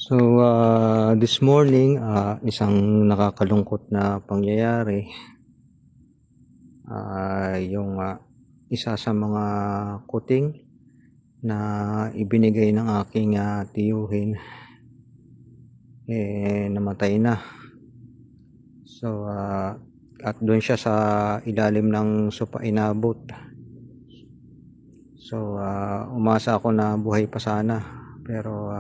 This morning, isang nakakalungkot na pangyayari. Yung isa sa mga kuting na ibinigay ng aking tiyuhin, namatay na. At doon siya sa ilalim ng sopa inabot. Umasa ako na buhay pa sana, pero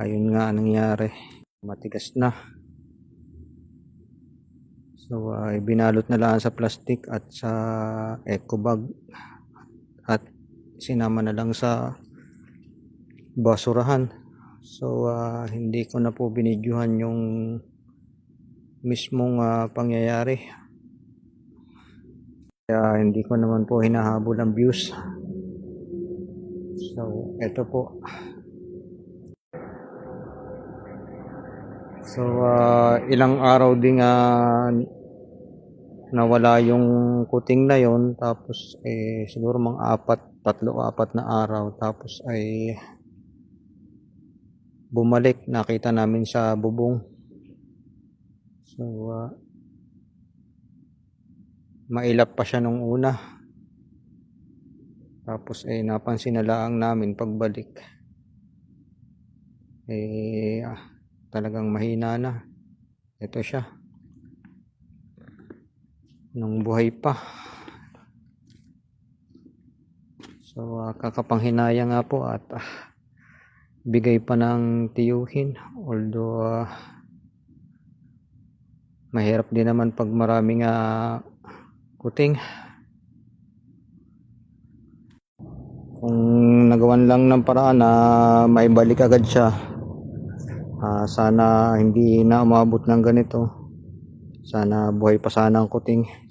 ayun nga nangyari, matigas na. Binalot na lang sa plastic at sa eco bag at sinama na lang sa basurahan. Hindi ko na po binidyohan yung mismong pangyayari, kaya hindi ko naman po hinahabol ang views. Eto po. Ilang araw din nawala yung kuting na yon, tapos siguro mga 3 o 4 na araw, tapos ay bumalik, nakita namin sa bubong. Mailap pa siya nung una, tapos napansin na lang namin pagbalik, talagang mahina na. Ito siya nung buhay pa. Kakapanghinaya nga po at bigay pa ng tiyuhin, although mahirap din naman pag maraming kuting. Kung nagawan lang ng paraan na maibalik agad siya, sana hindi na umabot ng ganito. Sana buhay pa sana ang kuting.